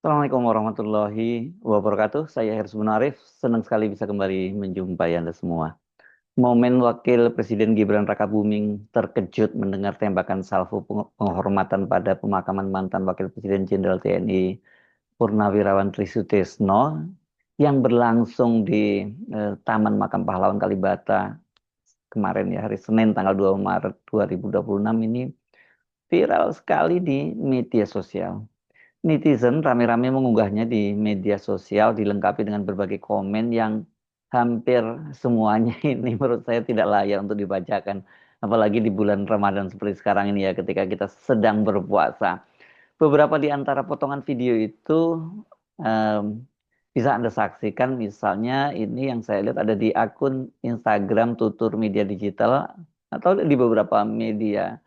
Assalamualaikum warahmatullahi wabarakatuh. Saya Hersum Arif. Senang sekali bisa kembali menjumpai Anda semua. Momen Wakil Presiden Gibran Rakabuming terkejut mendengar tembakan salvo penghormatan pada pemakaman mantan Wakil Presiden Jenderal TNI Purnawirawan Trisutesno yang berlangsung di Taman Makam Pahlawan Kalibata kemarin ya, hari Senin tanggal 2 Maret 2026 ini viral sekali di media sosial. Netizen rame-rame mengunggahnya di media sosial dilengkapi dengan berbagai komen yang hampir semuanya ini menurut saya tidak layak untuk dibacakan. Apalagi di bulan Ramadan seperti sekarang ini ya ketika kita sedang berpuasa. Beberapa di antara potongan video itu em, bisa Anda saksikan misalnya ini yang saya lihat ada di akun Instagram Tutur Media Digital atau di beberapa media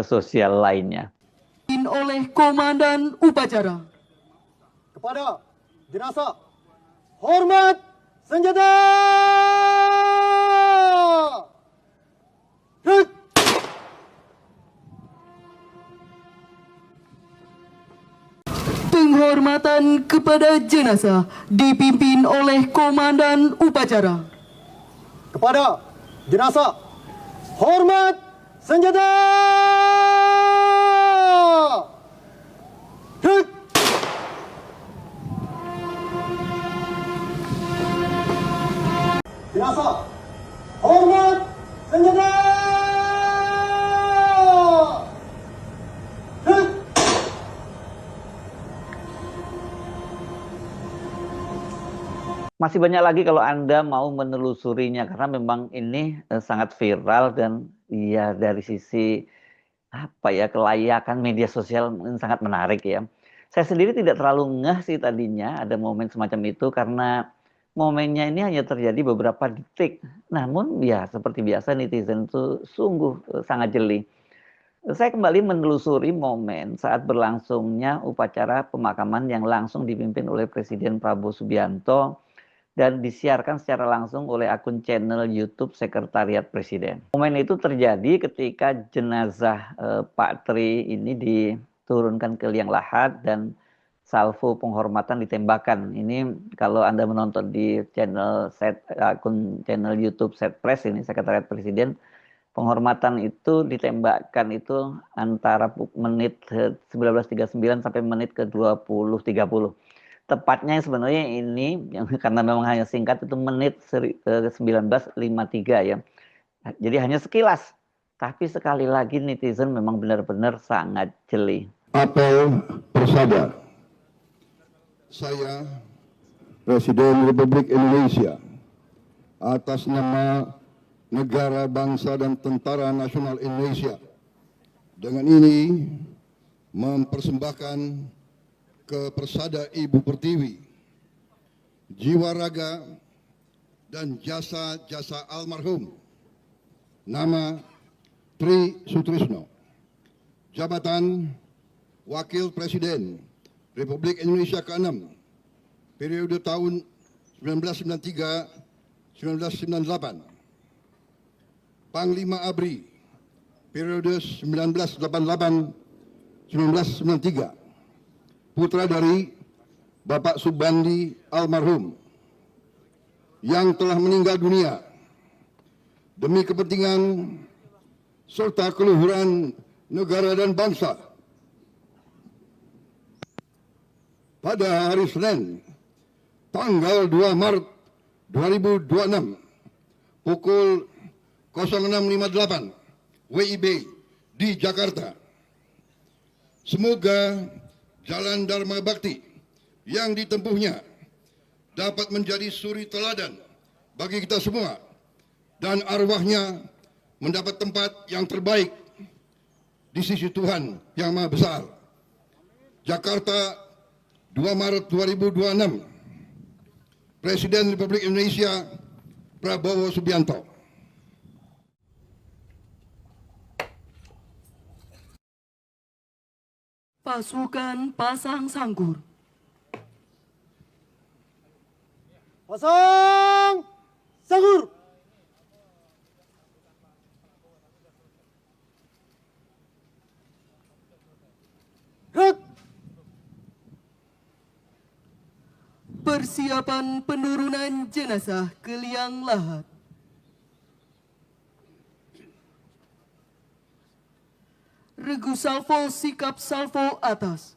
sosial lainnya. Oleh Komandan Upacara. Kepada jenazah, hormat senjata! Hit! Penghormatan kepada jenazah dipimpin oleh Komandan Upacara. Kepada jenazah, hormat senjata! Hit! Jenazah, hormat senjata! Hit! Masih banyak lagi kalau Anda mau menelusurinya karena memang ini sangat viral dan ya dari sisi apa ya kelayakan media sosial sangat menarik ya. Saya sendiri tidak terlalu ngeh sih tadinya ada momen semacam itu karena momennya ini hanya terjadi beberapa detik. Namun ya seperti biasa netizen itu sungguh sangat jeli. Saya kembali menelusuri momen saat berlangsungnya upacara pemakaman yang langsung dipimpin oleh Presiden Prabowo Subianto dan disiarkan secara langsung oleh akun channel YouTube Sekretariat Presiden. Momen itu terjadi ketika jenazah Pak Tri ini diturunkan ke liang lahat dan salvo penghormatan ditembakkan. Ini kalau Anda menonton di akun channel YouTube Setpres ini Sekretariat Presiden, penghormatan itu ditembakkan itu antara menit 19.39 sampai menit ke 20.30. Tepatnya sebenarnya ini yang karena memang hanya singkat itu menit 19.53 ya. Jadi hanya sekilas. Tapi sekali lagi netizen memang benar-benar sangat jeli. Apel bersama saya Presiden Republik Indonesia atas nama negara, bangsa dan Tentara Nasional Indonesia dengan ini mempersembahkan ke Persada Ibu Pertiwi jiwa raga dan jasa-jasa almarhum nama Tri Sutrisno, jabatan Wakil Presiden Republik Indonesia ke-6 periode tahun 1993-1998, Panglima ABRI periode 1988-1993, putra dari Bapak Subandi almarhum yang telah meninggal dunia demi kepentingan serta keluhuran negara dan bangsa. Pada hari Senin, tanggal 2 Maret 2026, pukul 06.58 WIB di Jakarta. Semoga jalan Dharma Bakti yang ditempuhnya dapat menjadi suri teladan bagi kita semua dan arwahnya mendapat tempat yang terbaik di sisi Tuhan Yang Maha Besar. Jakarta, 2 Maret 2026. Presiden Republik Indonesia Prabowo Subianto. Pasukan pasang sangkur. Pasang sangkur. Hit! Persiapan penurunan jenazah ke liang lahat. Regu salvo sikap salvo atas.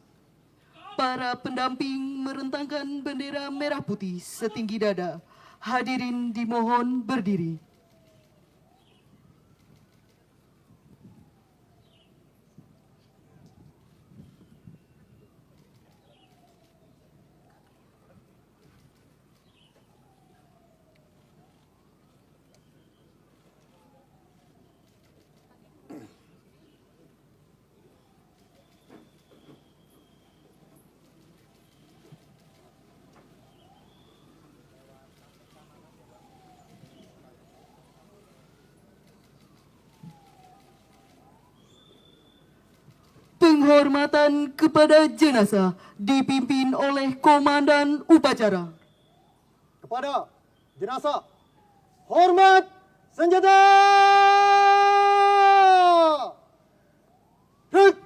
Para pendamping merentangkan bendera merah putih setinggi dada. Hadirin dimohon berdiri. Penghormatan kepada jenazah dipimpin oleh Komandan Upacara. Kepada jenazah, hormat senjata! Rek!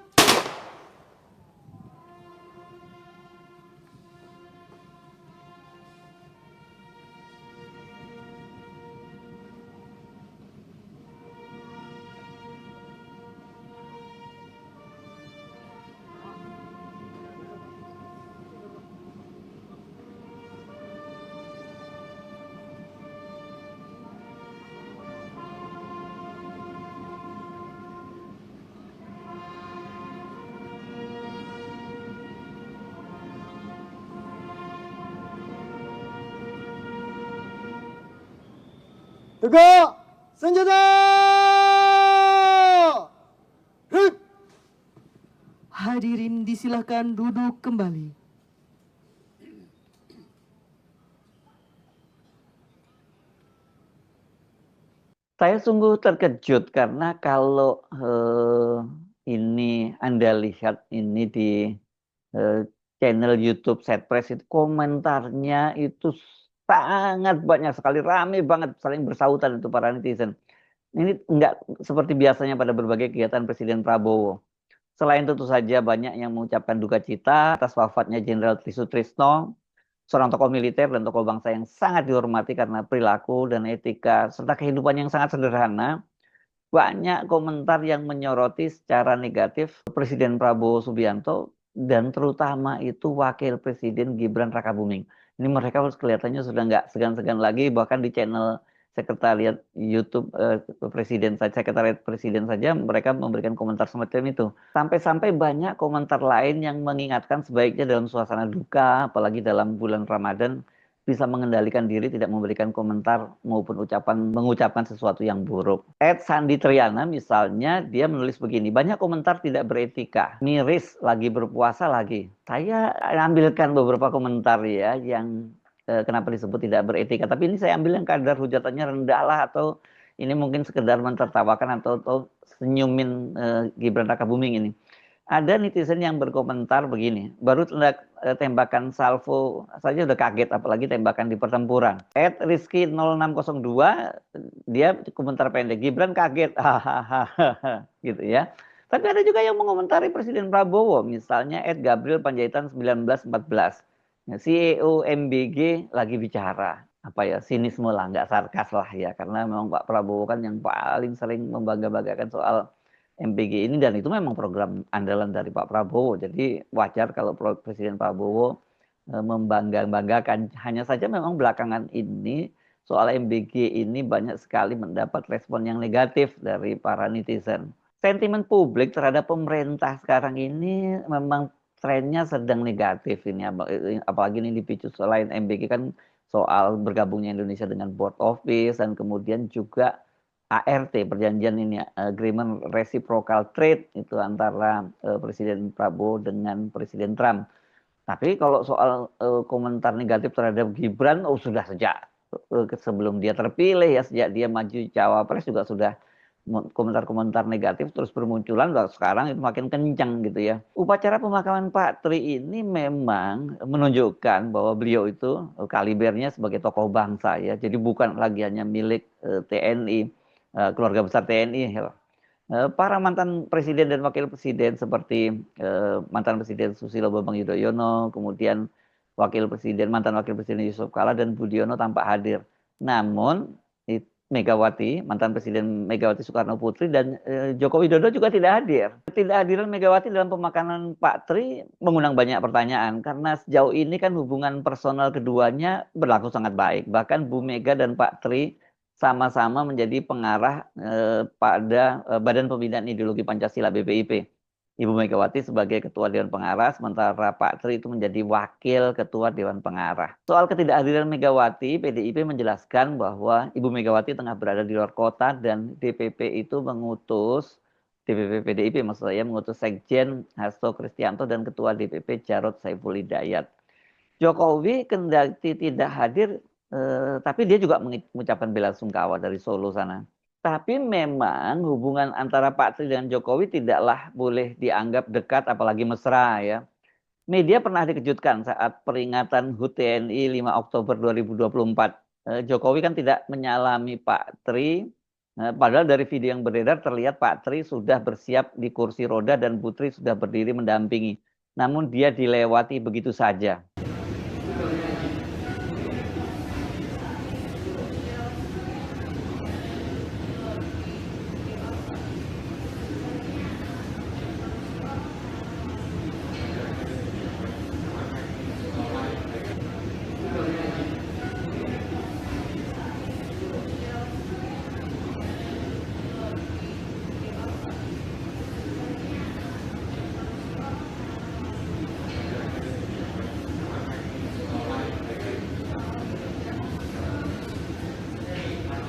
Tegak! Senjata! Rek! Hadirin disilahkan duduk kembali. Saya sungguh terkejut karena kalau ini Anda lihat ini di channel YouTube Setpress itu komentarnya itu sangat banyak sekali, rame banget, saling bersautan itu para netizen. Ini enggak seperti biasanya pada berbagai kegiatan Presiden Prabowo. Selain tentu saja banyak yang mengucapkan duka cita atas wafatnya Jenderal Trisutrisno, seorang tokoh militer dan tokoh bangsa yang sangat dihormati karena perilaku dan etika serta kehidupan yang sangat sederhana. Banyak komentar yang menyoroti secara negatif Presiden Prabowo Subianto dan terutama itu Wakil Presiden Gibran Rakabuming. Ini mereka kelihatannya sudah nggak segan-segan lagi, bahkan di channel Sekretariat YouTube Sekretariat Presiden saja mereka memberikan komentar semacam itu. Sampai-sampai banyak komentar lain yang mengingatkan sebaiknya dalam suasana duka, apalagi dalam bulan Ramadan, bisa mengendalikan diri, tidak memberikan komentar maupun mengucapkan sesuatu yang buruk. Ed Sandi Triana misalnya, dia menulis begini, banyak komentar tidak beretika, miris, lagi berpuasa lagi. Saya ambilkan beberapa komentar ya, yang kenapa disebut tidak beretika, tapi ini saya ambil yang kadar hujatannya rendah lah, atau ini mungkin sekedar mentertawakan atau senyumin Gibran Rakabuming ini. Ada netizen yang berkomentar begini, baru tembakan salvo saja udah kaget, apalagi tembakan di pertempuran. Ed Rizky 0602, dia komentar pendek, Gibran kaget, hahaha, gitu ya. Tapi ada juga yang mengomentari Presiden Prabowo, misalnya Ed Gabriel Panjaitan 1914, CEO MBG lagi bicara, apa ya, sinisme lah, nggak sarkas lah ya, karena memang Pak Prabowo kan yang paling sering membangga-banggakan soal MPG ini, dan itu memang program andalan dari Pak Prabowo. Jadi wajar kalau Presiden Prabowo membanggakan. Hanya saja memang belakangan ini soal MBG ini banyak sekali mendapat respon yang negatif dari para netizen. Sentimen publik terhadap pemerintah sekarang ini memang trennya sedang negatif ini, apalagi ini dipicu selain MBG kan soal bergabungnya Indonesia dengan Board of Peace, dan kemudian juga ART, perjanjian ini, Agreement Reciprocal Trade, itu antara Presiden Prabowo dengan Presiden Trump. Tapi kalau soal komentar negatif terhadap Gibran, sudah sejak sebelum dia terpilih ya, sejak dia maju cawapres juga sudah komentar-komentar negatif terus bermunculan, sekarang itu makin kencang gitu ya. Upacara pemakaman Pak Tri ini memang menunjukkan bahwa beliau itu kalibernya sebagai tokoh bangsa ya, jadi bukan lagi hanya milik TNI, keluarga besar TNI. Para mantan presiden dan wakil presiden seperti mantan presiden Susilo Bambang Yudhoyono, kemudian mantan wakil presiden Yusuf Kala dan Budiono tampak hadir. Namun mantan presiden Megawati Soekarno Putri dan Joko Widodo juga tidak hadir. Ketidakhadiran Megawati dalam pemakanan Pak Tri mengundang banyak pertanyaan karena sejauh ini kan hubungan personal keduanya berlangsung sangat baik. Bahkan Bu Mega dan Pak Tri sama-sama menjadi pengarah pada Badan Pembinaan Ideologi Pancasila (BPIP). Ibu Megawati sebagai Ketua Dewan Pengarah, sementara Pak Tri itu menjadi Wakil Ketua Dewan Pengarah. Soal ketidakhadiran Megawati, PDIP menjelaskan bahwa Ibu Megawati tengah berada di luar kota dan DPP itu mengutus, DPP PDIP maksud saya, mengutus Sekjen Hasto Kristianto dan Ketua DPP Jarod Saiful Hidayat. Jokowi kendati tidak hadir, tapi dia juga mengucapkan bela sungkawa dari Solo sana. Tapi memang hubungan antara Pak Tri dengan Jokowi tidaklah boleh dianggap dekat apalagi mesra ya. Media pernah dikejutkan saat peringatan HUT TNI 5 Oktober 2024. Jokowi kan tidak menyalami Pak Tri, padahal dari video yang beredar terlihat Pak Tri sudah bersiap di kursi roda dan Putri sudah berdiri mendampingi. Namun dia dilewati begitu saja.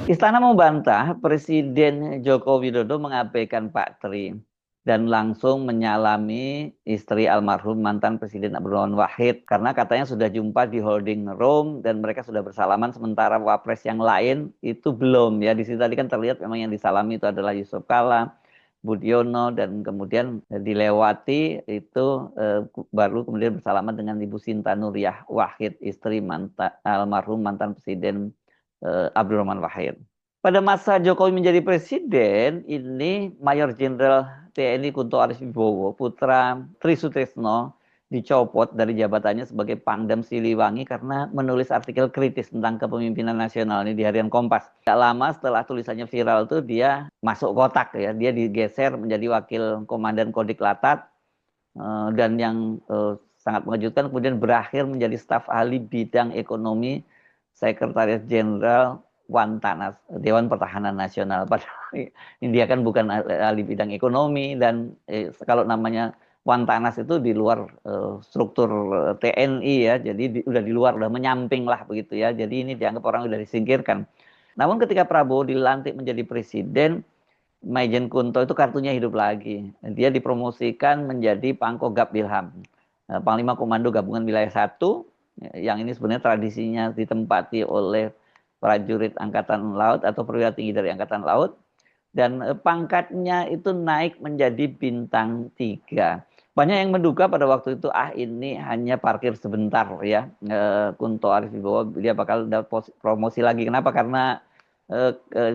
Istana membantah Presiden Joko Widodo mengabaikan Pak Tri dan langsung menyalami istri almarhum mantan Presiden Abdurrahman Wahid karena katanya sudah jumpa di holding room dan mereka sudah bersalaman, sementara wapres yang lain itu belum ya. Di situ tadi kan terlihat memang yang disalami itu adalah Yusuf Kala, Budiono, dan kemudian dilewati itu baru kemudian bersalaman dengan Ibu Sinta Nuriyah Wahid, istri almarhum mantan Presiden Abdurrahman Wahid. Pada masa Jokowi menjadi presiden, ini Mayor Jenderal TNI Kunto Aris Wibowo, putra Tri Sutrisno, dicopot dari jabatannya sebagai Pangdam Siliwangi karena menulis artikel kritis tentang kepemimpinan nasional ini di harian Kompas. Tidak lama setelah tulisannya viral itu dia masuk kotak ya, dia digeser menjadi wakil komandan Kodik Latat dan yang sangat mengejutkan kemudian berakhir menjadi staf ahli bidang ekonomi Sekretaris Jenderal Wantanas, Dewan Pertahanan Nasional. Padahal India kan bukan ahli bidang ekonomi dan kalau namanya Wantanas itu di luar struktur TNI ya, jadi udah di luar, udah menyamping lah begitu ya. Jadi ini dianggap orang udah disingkirkan. Namun ketika Prabowo dilantik menjadi presiden, Maijen Kunto itu kartunya hidup lagi. Dia dipromosikan menjadi Pangkogap Wilham, Panglima Komando Gabungan Wilayah 1, yang ini sebenarnya tradisinya ditempati oleh prajurit Angkatan Laut atau perwira tinggi dari Angkatan Laut, dan pangkatnya itu naik menjadi bintang 3. Banyak yang menduga pada waktu itu ini hanya parkir sebentar ya, Kunto Aris Wibowo dia bakal dapat promosi lagi. Kenapa? Karena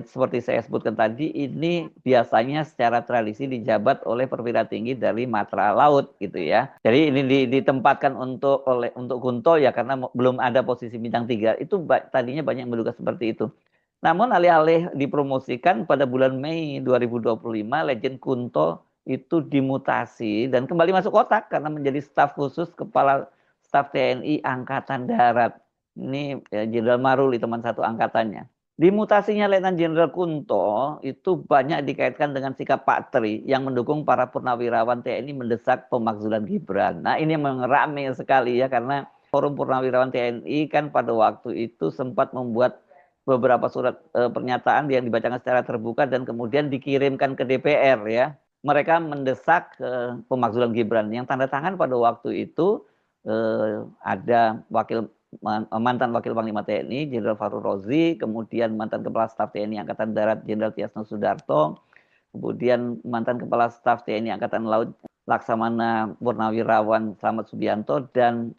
seperti saya sebutkan tadi, ini biasanya secara tradisi dijabat oleh perwira tinggi dari Matra Laut gitu ya. Jadi ini ditempatkan untuk Kunto ya karena belum ada posisi bintang 3. Itu tadinya banyak yang menduga seperti itu. Namun alih-alih dipromosikan pada bulan Mei 2025, Legend Kunto itu dimutasi dan kembali masuk kotak karena menjadi staf khusus Kepala Staf TNI Angkatan Darat. Ini Jenderal Maruli, teman satu angkatannya. Dimutasinya Letnan Jenderal Kunto itu banyak dikaitkan dengan sikap Pak Tri yang mendukung para purnawirawan TNI mendesak pemakzulan Gibran. Nah ini memang ramai sekali ya, karena Forum Purnawirawan TNI kan pada waktu itu sempat membuat beberapa surat pernyataan yang dibacakan secara terbuka dan kemudian dikirimkan ke DPR ya. Mereka mendesak pemakzulan Gibran. Yang tanda tangan pada waktu itu ada mantan Wakil Panglima TNI Jenderal Farul Rozi, kemudian mantan Kepala Staf TNI Angkatan Darat Jenderal Tiasno Sudarto, kemudian mantan Kepala Staf TNI Angkatan Laut Laksamana Purnawirawan Slamet Subianto, dan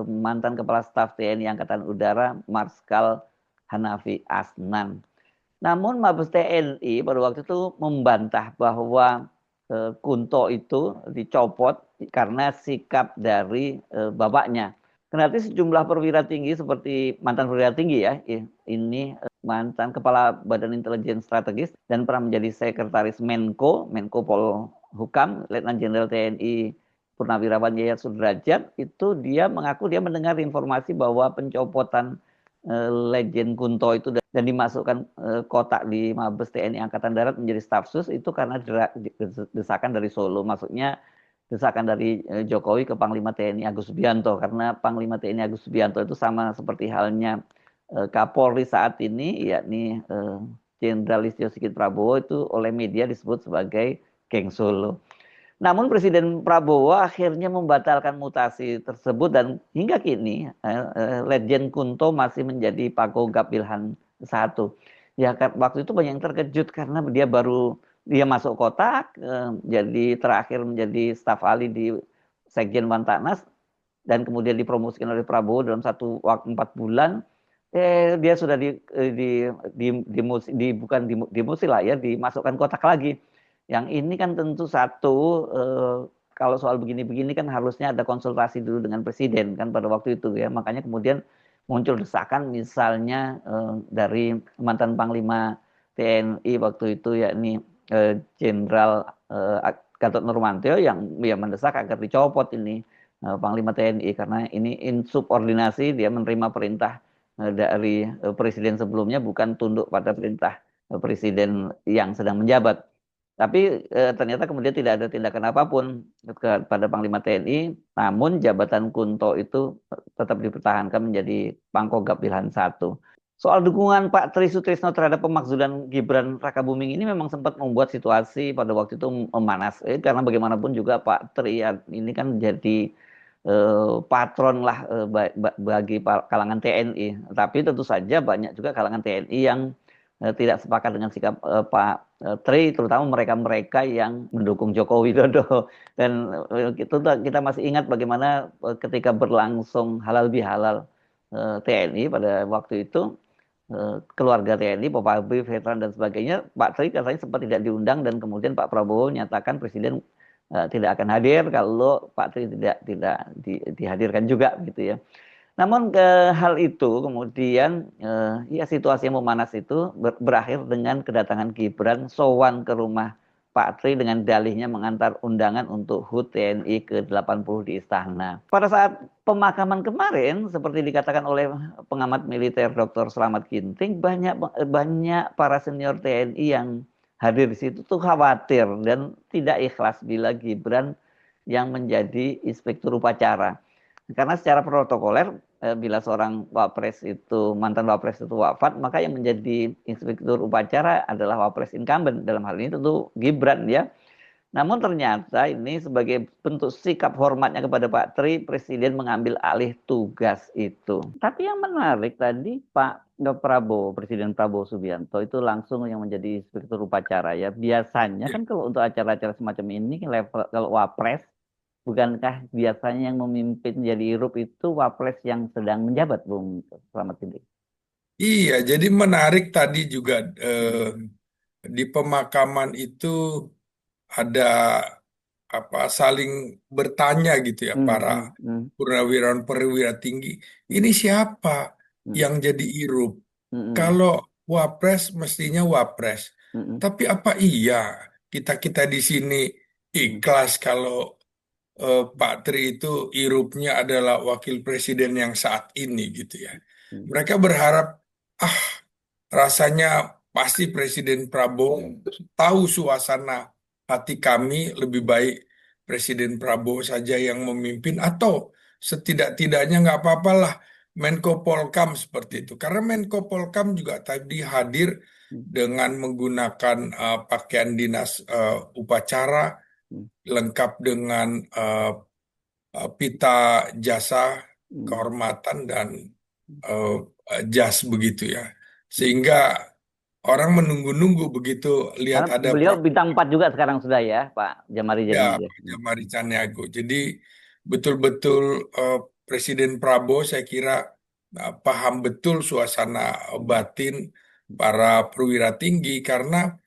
mantan Kepala Staf TNI Angkatan Udara Marskal Hanafi Asnan. Namun Mabes TNI pada waktu itu membantah bahwa Kunto itu dicopot karena sikap dari bapaknya. Kendati sejumlah perwira tinggi seperti mantan perwira tinggi ya, ini mantan Kepala Badan Intelijen Strategis dan pernah menjadi Sekretaris Menko Polhukam, Letnan Jenderal TNI Purnawirawan Yayat Sudrajat, itu dia mengaku dia mendengar informasi bahwa pencopotan Lejen Kunto itu dan dimasukkan kotak di Mabes TNI Angkatan Darat menjadi staf sus itu karena desakan dari Solo. Maksudnya desakan dari Jokowi ke Panglima TNI Agus Subianto, karena Panglima TNI Agus Subianto itu sama seperti halnya Kapolri saat ini, yakni Jenderal Listio Sigit Prabowo, itu oleh media disebut sebagai geng Solo. Namun Presiden Prabowo akhirnya membatalkan mutasi tersebut dan hingga kini Letjen Kunto masih menjadi Pangkogap Wilhan 1. Ya waktu itu banyak yang terkejut karena dia masuk kotak, jadi terakhir menjadi staf ahli di Sekjen Wantanas dan kemudian dipromosikan oleh Prabowo dalam satu waktu 4 bulan. Dia sudah bukan lah ya, dimasukkan kotak lagi. Yang ini kan tentu satu, kalau soal begini-begini kan harusnya ada konsultasi dulu dengan presiden kan pada waktu itu ya. Makanya kemudian muncul desakan misalnya dari mantan Panglima TNI waktu itu yakni Jenderal Gatot Nurmantio yang mendesak agar dicopot ini Panglima TNI karena ini insubordinasi, dia menerima perintah dari presiden sebelumnya, bukan tunduk pada perintah presiden yang sedang menjabat. Tapi ternyata kemudian tidak ada tindakan apapun kepada Panglima TNI, namun jabatan Kunto itu tetap dipertahankan menjadi Pangkogap Wilhan 1. Soal dukungan Pak Tri Sutrisno terhadap pemakzulan Gibran Rakabuming ini memang sempat membuat situasi pada waktu itu memanas. Karena bagaimanapun juga Pak Tri ini kan jadi patron lah bagi kalangan TNI. Tapi tentu saja banyak juga kalangan TNI yang tidak sepakat dengan sikap Pak Tri, terutama mereka-mereka yang mendukung Joko Widodo. Dan kita masih ingat bagaimana ketika berlangsung halal bihalal TNI pada waktu itu, keluarga TNI, Popabri, veteran dan sebagainya, Pak Tri katanya sempat tidak diundang dan kemudian Pak Prabowo nyatakan presiden tidak akan hadir kalau Pak Tri tidak dihadirkan juga gitu ya. Namun hal itu kemudian ya situasi yang memanas itu berakhir dengan kedatangan Gibran sowan ke rumah Pak Tri dengan dalihnya mengantar undangan untuk HUT TNI ke-80 di Istana. Pada saat pemakaman kemarin, seperti dikatakan oleh pengamat militer Dr. Slamet Ginting, banyak para senior TNI yang hadir di situ tuh khawatir dan tidak ikhlas bila Gibran yang menjadi inspektur upacara. Karena secara protokoler bila seorang mantan wapres itu wafat, maka yang menjadi inspektur upacara adalah wapres incumbent, dalam hal ini tentu Gibran ya. Namun ternyata ini sebagai bentuk sikap hormatnya kepada Pak Tri, presiden mengambil alih tugas itu. Tapi yang menarik tadi Presiden Prabowo Subianto itu langsung yang menjadi inspektur upacara ya. Biasanya kan kalau untuk acara-acara semacam ini level kalau wapres, bukankah biasanya yang memimpin jadi irup itu wapres yang sedang menjabat, Bung Slamet Ginting? Iya, jadi menarik tadi juga di pemakaman itu ada saling bertanya gitu ya para perwira tinggi. Ini siapa yang jadi irup? Kalau wapres mestinya wapres. Tapi apa iya kita di sini ikhlas kalau Pak Tri itu irupnya adalah wakil presiden yang saat ini gitu ya. Mereka berharap, rasanya pasti Presiden Prabowo tahu suasana hati kami, lebih baik Presiden Prabowo saja yang memimpin atau setidak-tidaknya nggak apa-apalah Menko Polkam seperti itu. Karena Menko Polkam juga tadi hadir dengan menggunakan pakaian dinas upacara lengkap dengan pita jasa kehormatan dan jas begitu ya. Sehingga orang menunggu-nunggu begitu lihat Karena ada beliau bintang 4 juga sekarang sudah ya, Pak Jamari ya Jani. Pak Jamari Caniago. Jadi betul-betul Presiden Prabowo saya kira paham betul suasana batin para perwira tinggi karena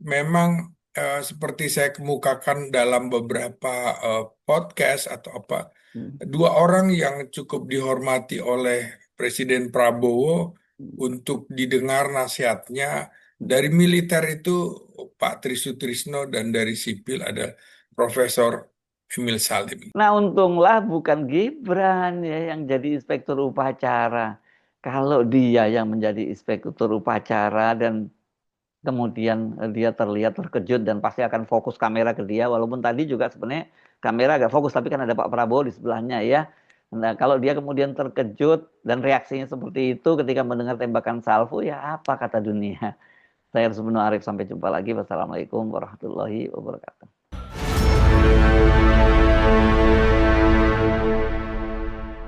memang seperti saya kemukakan dalam beberapa podcast atau apa, Hmm. dua orang yang cukup dihormati oleh Presiden Prabowo untuk didengar nasihatnya. Dari militer itu Pak Tri Sutrisno dan dari sipil ada Profesor Emil Salim. Nah, untunglah bukan Gibran ya yang jadi inspektur upacara. Kalau dia yang menjadi inspektur upacara dan kemudian dia terlihat terkejut dan pasti akan fokus kamera ke dia, walaupun tadi juga sebenarnya kamera agak fokus, tapi kan ada Pak Prabowo di sebelahnya ya. Nah, kalau dia kemudian terkejut dan reaksinya seperti itu ketika mendengar tembakan salvo, ya apa kata dunia? Saya Rusmino Arif, sampai jumpa lagi. Wassalamualaikum warahmatullahi wabarakatuh.